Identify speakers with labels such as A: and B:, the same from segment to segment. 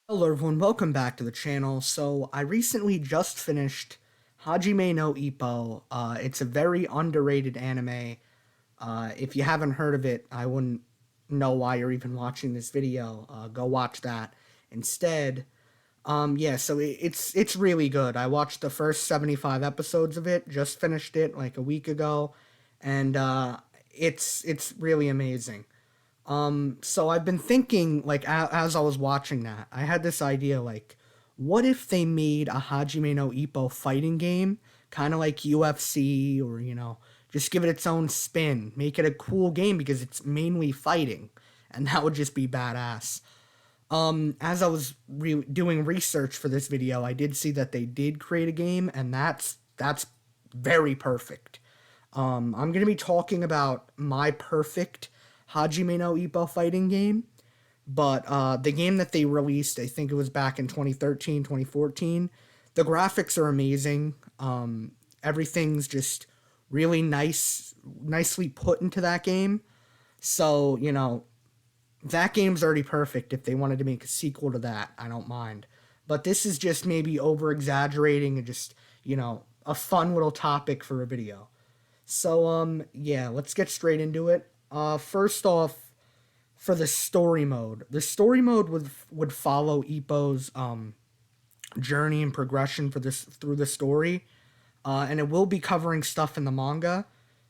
A: Hello everyone, welcome back to the channel. So I recently just finished Hajime no Ippo. It's a very underrated anime. If you haven't heard of it, I wouldn't know why you're even watching this video. Go watch that instead. Yeah, so it's really good. I watched the first 75 episodes of it, just finished it like a week ago, and it's really amazing. So I've been thinking, like, as I was watching that, I had this idea, like, what if they made a Hajime no Ippo fighting game, kind of like UFC, or, just give it its own spin, make it a cool game because it's mainly fighting, and that would just be badass. As I was doing research for this video, I did see that they did create a game, and that's very perfect. I'm gonna be talking about my perfect Hajime no Ippo fighting game, but the game that they released, I think it was back in 2013, 2014. The graphics are amazing. Everything's just really nicely put into that game. So, that game's already perfect. If they wanted to make a sequel to that, I don't mind. But this is just maybe over exaggerating and just, a fun little topic for a video. So yeah, let's get straight into it. First off, for the story mode. The story mode would follow Ippo's journey and progression for this through the story. And it will be covering stuff in the manga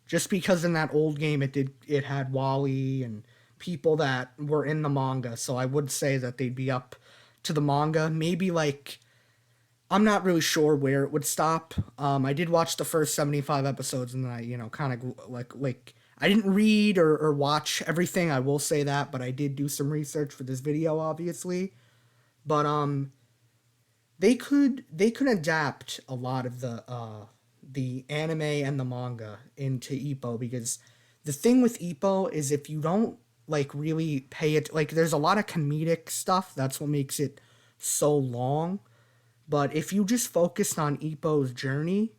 A: just because in that old game it had Wally and people that were in the manga. So I would say that they'd be up to the manga. Maybe like I'm not really sure where it would stop. I did watch the first 75 episodes, and then I, kind of like I didn't read or watch everything. I will say that, but I did do some research for this video, obviously. But they could adapt a lot of the anime and the manga into Ippo because the thing with Ippo is if you don't like really pay it, like there's a lot of comedic stuff. That's what makes it so long, but if you just focused on Ippo's journey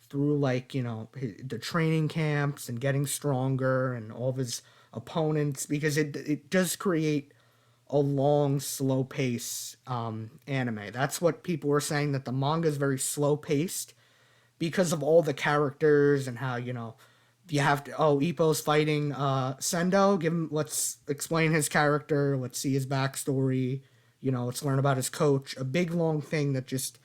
A: through, like, the training camps and getting stronger and all of his opponents, because it does create a long, slow pace anime. That's what people were saying, that the manga is very slow paced because of all the characters and how, you have to, oh, Ippo's fighting Sendo. Let's explain his character. Let's see his backstory. Let's learn about his coach. A big long thing that just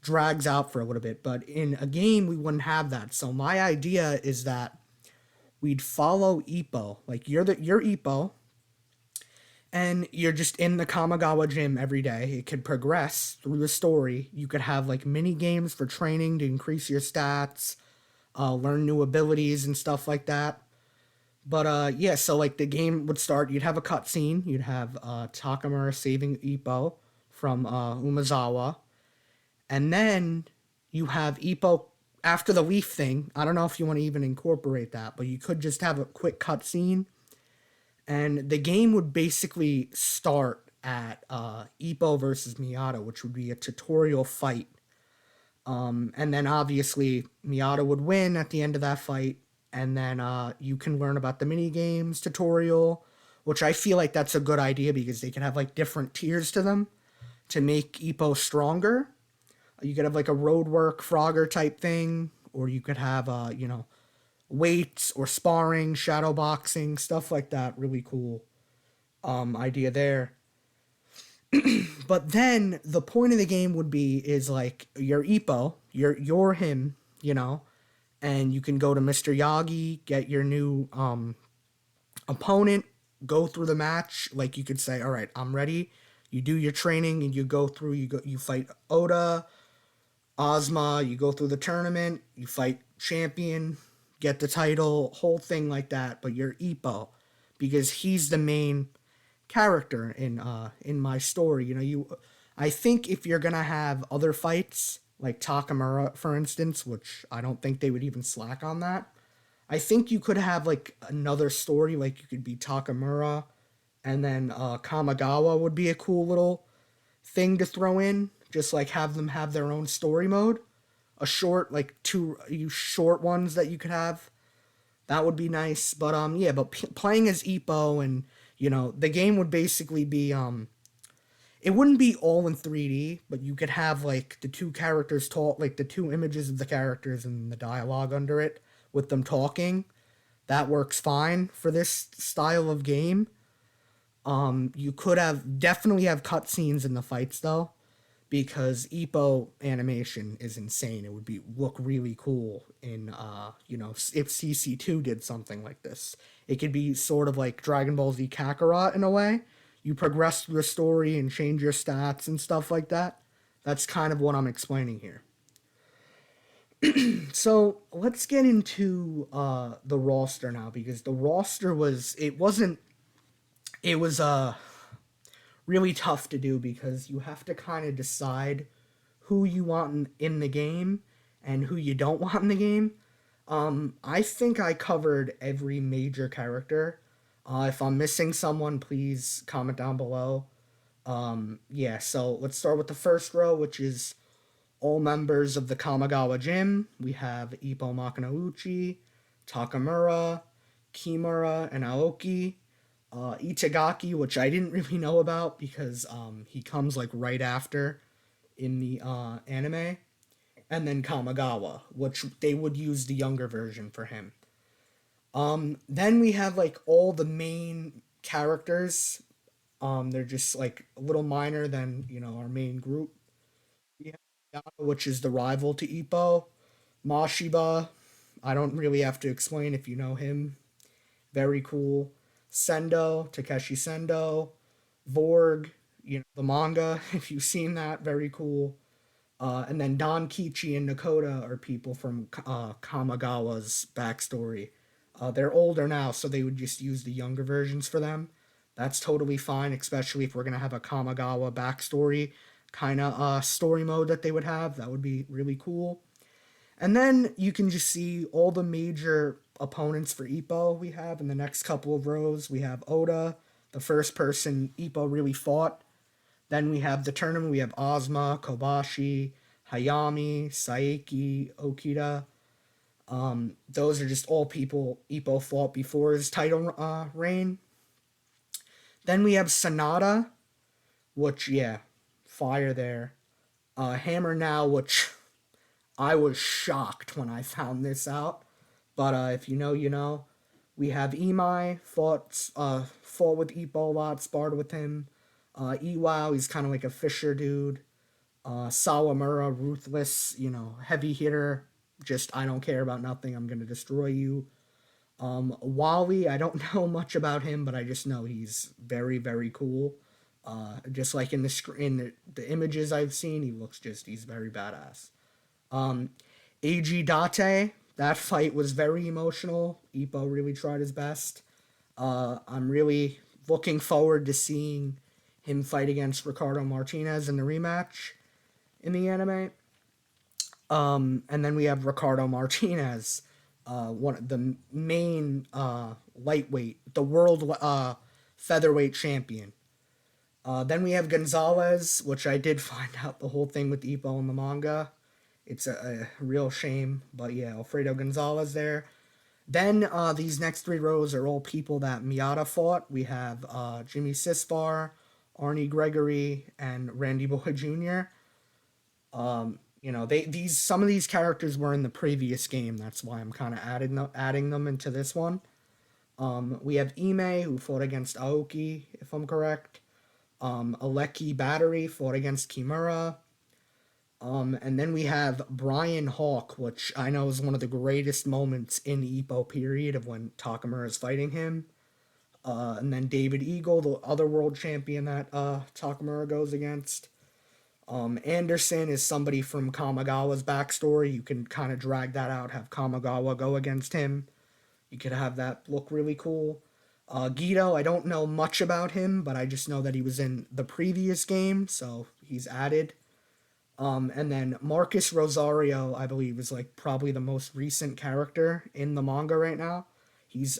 A: drags out for a little bit. But in a game, we wouldn't have that. So my idea is that we'd follow Ippo. Like you're Ippo, and you're just in the Kamigawa gym every day. It could progress through the story. You could have like mini games for training to increase your stats, learn new abilities and stuff like that. But yeah, so like the game would start. You'd have a cutscene. You'd have Takamura saving Ippo from Umazawa, and then you have Ippo after the leaf thing. I don't know if you want to even incorporate that, but you could just have a quick cutscene, and the game would basically start at Ippo versus Miata, which would be a tutorial fight. And then obviously Miata would win at the end of that fight, and then you can learn about the mini games tutorial, which I feel like that's a good idea because they can have like different tiers to them to make Ippo stronger. You could have like a roadwork Frogger type thing, or you could have weights or sparring, shadow boxing, stuff like that. Really cool idea there. But then the point of the game would be is like you're Ippo, you're him, and you can go to Mr. Yagi, get your new opponent, go through the match. Like you could say, all right, I'm ready. You do your training and you go through. You fight Oda, Ozma. You go through the tournament. You fight champion, get the title, whole thing like that. But you're Ippo because he's the main character in my story. I think if you're gonna have other fights like Takamura, for instance, which I don't think they would even slack on that. I think you could have like another story, like you could be Takamura, and then Kamigawa would be a cool little thing to throw in. Just like have them have their own story mode, a short like two you short ones that you could have. That would be nice. But yeah, but playing as Ippo and the game would basically be it wouldn't be all in 3D, but you could have like the two characters talk, like the two images of the characters and the dialogue under it with them talking. That works fine for this style of game. You could have definitely have cutscenes in the fights though, because Ippo animation is insane. It would be look really cool in if CC2 did something like this. It could be sort of like Dragon Ball Z Kakarot in a way. You progress through the story and change your stats and stuff like that. That's kind of what I'm explaining here. So let's get into the roster now, because the roster was it wasn't it was really tough to do, because you have to kind of decide who you want in the game and who you don't want in the game. I think I covered every major character. If I'm missing someone, please comment down below. Yeah, so let's start with the first row, which is all members of the Kamigawa Gym. We have Ippo Makanouchi, Takamura, Kimura, and Aoki. Itagaki, which I didn't really know about because he comes like right after in the anime, and then Kamigawa, which they would use the younger version for him. Then we have like all the main characters. They're just like a little minor than our main group. We have Yano, which is the rival to Ippo. Mashiba, I don't really have to explain if you know him. Very cool. Sendo, Takeshi Sendo, Vorg, the manga, if you've seen that, very cool. And then Don Kichi and Nakoda are people from Kamagawa's backstory. They're older now, so they would just use the younger versions for them. That's totally fine, especially if we're gonna have a Kamagawa backstory kind of story mode that they would have. That would be really cool. And then you can just see all the major opponents for Ippo we have in the next couple of rows. We have Oda, the first person Ippo really fought. Then we have the tournament. We have Ozma, Kobashi, Hayami, Saeki, Okita. Those are just all people Ippo fought before his title reign. Then we have Sonata, which, yeah, fire there. Hammer Now, which I was shocked when I found this out. But if you know, you know. We have Imai, fought with Ippo a lot, sparred with him. Iwao, he's kind of like a Fisher dude. Sawamura, ruthless, heavy hitter. Just, I don't care about nothing, I'm going to destroy you. Wally, I don't know much about him, but I just know he's very, very cool. Just like in the images I've seen, he's very badass. AG Date, that fight was very emotional. Ippo really tried his best. I'm really looking forward to seeing him fight against Ricardo Martinez in the rematch in the anime. And then we have Ricardo Martinez, one of the main lightweight, the world featherweight champion. Then we have Gonzalez, which I did find out the whole thing with Ippo in the manga. It's a real shame, but yeah, Alfredo Gonzalez there. Then these next three rows are all people that Miata fought. We have Jimmy Sisbar, Arnie Gregory, and Randy Boy Jr. They these some of these characters were in the previous game. That's why I'm kind of adding them into this one. We have Ime, who fought against Aoki, if I'm correct. Aleki Battery fought against Kimura. And then we have Brian Hawk, which I know is one of the greatest moments in the Ippo period of when Takamura is fighting him. And then David Eagle, the other world champion that Takamura goes against. Anderson is somebody from Kamigawa's backstory. You can kind of drag that out, have Kamigawa go against him. You could have that look really cool. Guido, I don't know much about him, but I just know that he was in the previous game, so he's added. And then Marcus Rosario, I believe, is like probably the most recent character in the manga right now. He's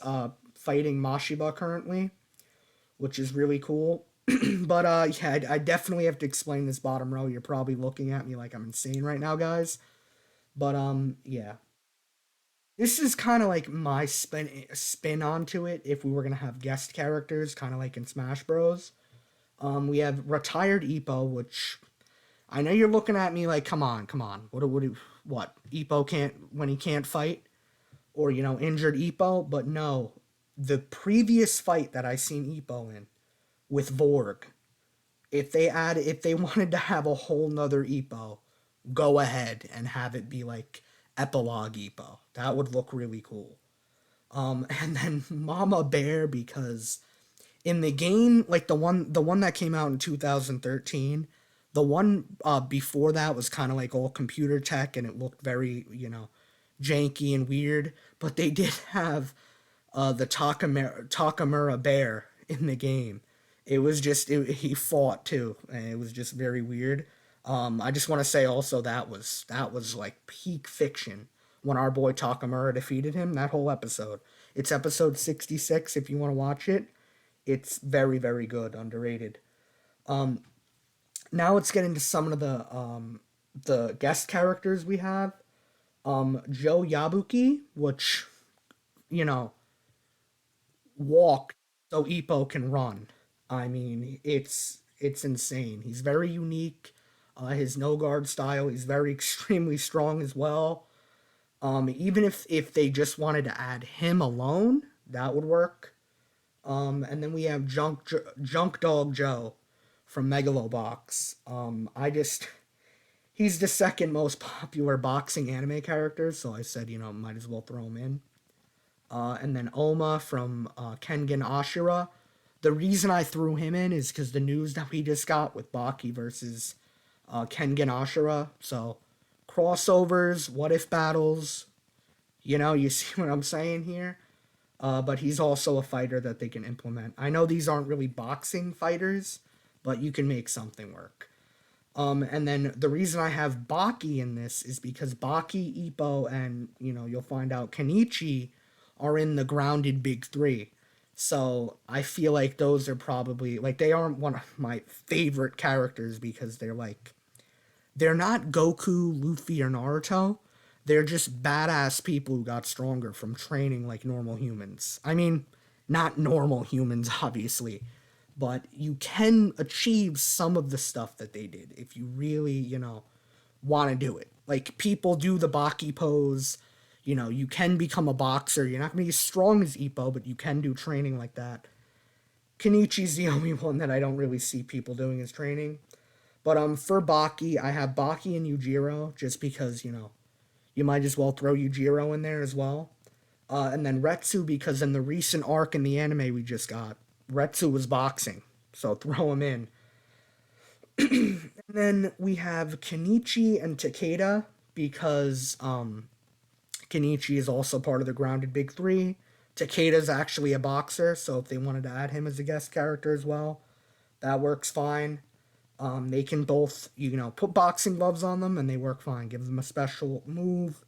A: fighting Mashiba currently, which is really cool. But yeah, I definitely have to explain this bottom row. You're probably looking at me like I'm insane right now, guys. But yeah, this is kind of like my spin onto it. If we were gonna have guest characters, kind of like in Smash Bros. We have retired Ippo, which I know you're looking at me like, come on, come on. What? Ippo can't, when he can't fight? Or, injured Ippo? But no. The previous fight that I seen Ippo in with Vorg, if they wanted to have a whole nother Ippo, go ahead and have it be like epilogue Ippo. That would look really cool. And then Mama Bear, because in the game, like the one that came out in 2013, the one before that was kind of like all computer tech and it looked very, janky and weird. But they did have the Takamura bear in the game. It was just he fought too, and it was just very weird. I just want to say also that was like peak fiction when our boy Takamura defeated him. That whole episode. It's episode 66. If you want to watch it, it's very very good, underrated. Now let's get into some of the guest characters we have. Joe Yabuki, which you know walked so Ippo can run. I mean, it's insane. He's very unique. His no guard style. He's very extremely strong as well. Even if they just wanted to add him alone, that would work. And then we have Junk Dog Joe from Megalobox. I just he's the second most popular boxing anime character, so I said might as well throw him in. And then Oma from Kengan Ashura. The reason I threw him in is because the news that we just got with Baki versus Kengan Ashura. So crossovers, what if battles. You see what I'm saying here? But he's also a fighter that they can implement. I know these aren't really boxing fighters, but you can make something work. And then the reason I have Baki in this is because Baki, Ippo, and you'll find out Kenichi are in the grounded big three. So I feel like those are probably like they aren't one of my favorite characters because they're not Goku, Luffy, or Naruto. They're just badass people who got stronger from training like normal humans. I mean, not normal humans, obviously, but you can achieve some of the stuff that they did if you really, want to do it. Like people do the Baki pose. You can become a boxer. You're not going to be as strong as Ippo, but you can do training like that. Kenichi's the only one that I don't really see people doing his training. But for Baki, I have Baki and Yujiro just because, you might as well throw Yujiro in there as well. And then Retsu because in the recent arc in the anime we just got, Retsu was boxing. So throw him in. And then we have Kenichi and Takeda because Kenichi is also part of the grounded big three. Takeda's actually a boxer, so if they wanted to add him as a guest character as well, that works fine. They can both, put boxing gloves on them and they work fine. Give them a special move.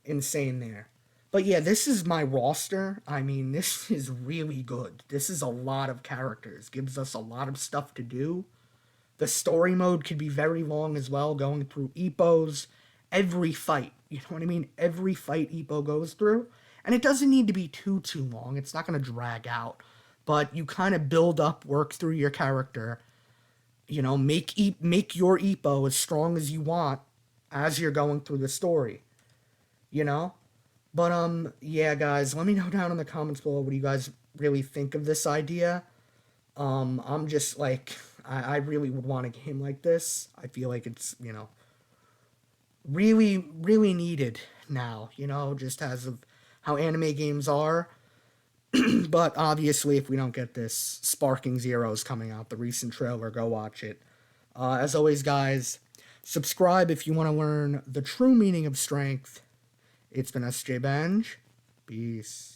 A: Insane there. But yeah, this is my roster. I mean, this is really good. This is a lot of characters. Gives us a lot of stuff to do. The story mode could be very long as well, going through Ippo's every fight. You know what I mean? Every fight Ippo goes through. And it doesn't need to be too long. It's not going to drag out. But you kind of build up, work through your character, make your Ippo as strong as you want as you're going through the story, you know? But yeah guys, let me know down in the comments below what do you guys really think of this idea. I'm just like I really would want a game like this. I feel like it's, really, really needed now, just as of how anime games are. But obviously, if we don't get this, Sparking Zero's coming out, the recent trailer, go watch it. As always, guys, subscribe if you want to learn the true meaning of strength. It's been SJ Benj. Peace.